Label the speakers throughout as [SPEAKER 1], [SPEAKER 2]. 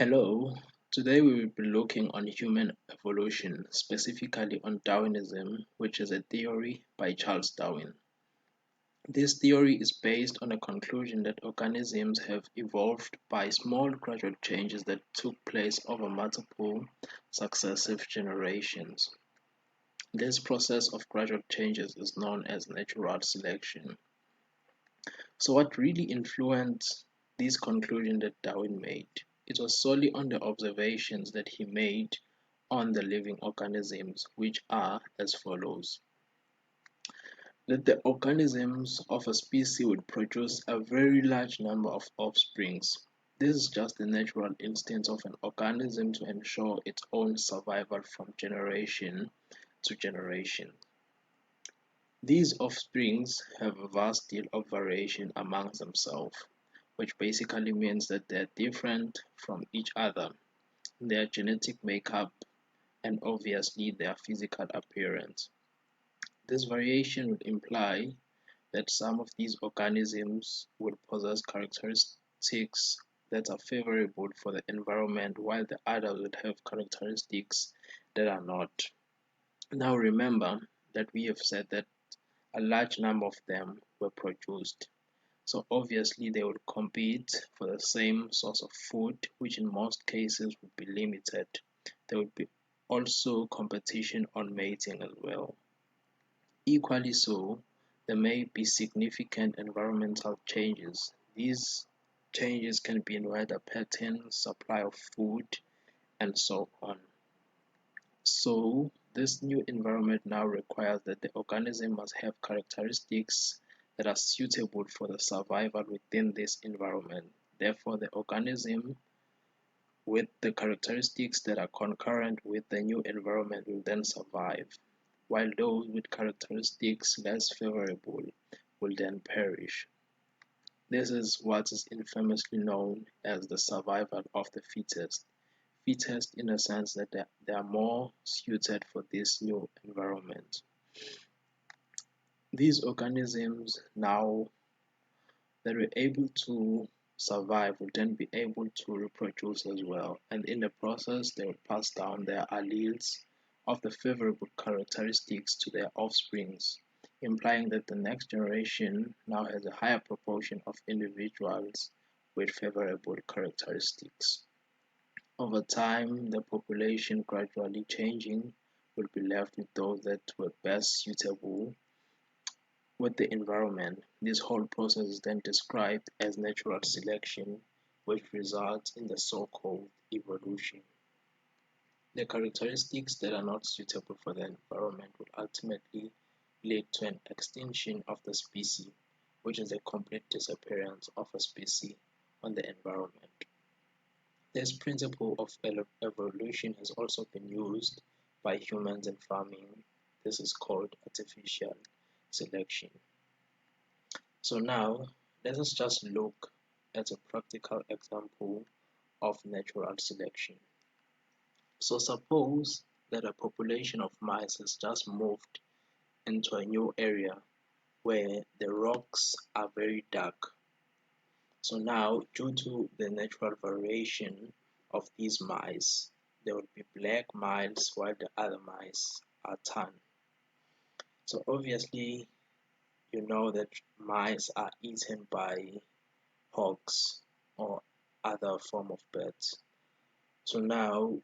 [SPEAKER 1] Hello, today we will be looking on human evolution, specifically on Darwinism, which is a theory by Charles Darwin. This theory is based on a conclusion that organisms have evolved by small gradual changes that took place over multiple successive generations. This process of gradual changes is known as natural selection. So, what really influenced this conclusion that Darwin made? It was solely on the observations that he made on the living organisms, which are as follows: that the organisms of a species would produce a very large number of offsprings. This is just the natural instinct of an organism to ensure its own survival from generation to generation. These offsprings have a vast deal of variation amongst themselves, which basically means that they're different from each other, their genetic makeup, and obviously their physical appearance. This variation would imply that some of these organisms would possess characteristics that are favorable for the environment, while the others would have characteristics that are not. Now remember that we have said that a large number of them were produced. So obviously they would compete for the same source of food, which in most cases would be limited. There would be also competition on mating as well. Equally so, there may be significant environmental changes. These changes can be in weather patterns, supply of food, and so on. So, this new environment now requires that the organism must have characteristics that are suitable for the survival within this environment. Therefore, the organism with the characteristics that are concurrent with the new environment will then survive, while those with characteristics less favorable will then perish. This is what is infamously known as the survival of the fittest. Fittest in the sense that they are more suited for this new environment. These organisms now that were able to survive will then be able to reproduce as well, and in the process they will pass down their alleles of the favorable characteristics to their offsprings, implying that the next generation now has a higher proportion of individuals with favorable characteristics. Over time, the population gradually changing will be left with those that were best suitable with the environment. This whole process is then described as natural selection, which results in the so-called evolution. The characteristics that are not suitable for the environment will ultimately lead to an extinction of the species, which is the complete disappearance of a species on the environment. This principle of evolution has also been used by humans in farming. This is called artificial selection. So now let us just look at a practical example of natural selection. So suppose that a population of mice has just moved into a new area where the rocks are very dark. So now, due to the natural variation of these mice, there will be black mice while the other mice are tan. So obviously, you know that mice are eaten by hawks or other form of birds. So now,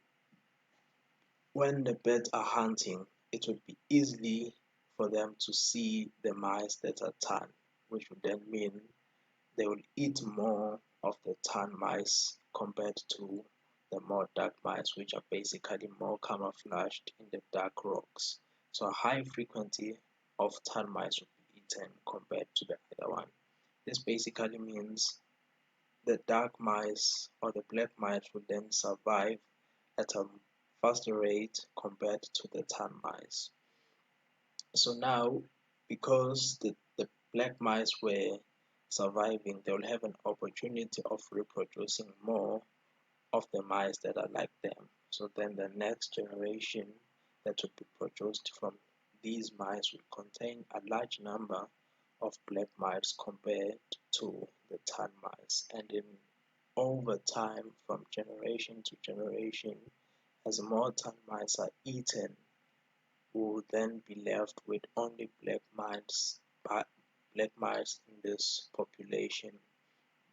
[SPEAKER 1] when the birds are hunting, it would be easy for them to see the mice that are tan, which would then mean they will eat more of the tan mice compared to the more dark mice, which are basically more camouflaged in the dark rocks. So a high frequency of tan mice will be eaten compared to the other one. This basically means the dark mice or the black mice will then survive at a faster rate compared to the tan mice. So now, because the black mice were surviving, they will have an opportunity of reproducing more of the mice that are like them. So then the next generation that will be produced from these mice will contain a large number of black mice compared to the tan mice. And in over time, from generation to generation, as more termites are eaten, we will then be left with only black mice in this population.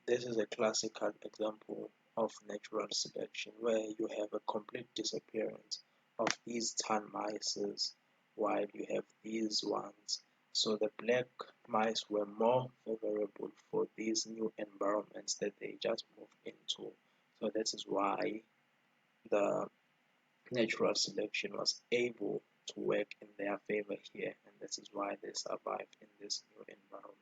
[SPEAKER 1] This is a classical example of natural selection where you have a complete disappearance of these termites while you have these ones. So the black mice were more favorable for these new environments that they just moved into. So that is why the natural selection was able to work in their favor here, and this is why they survived in this new environment.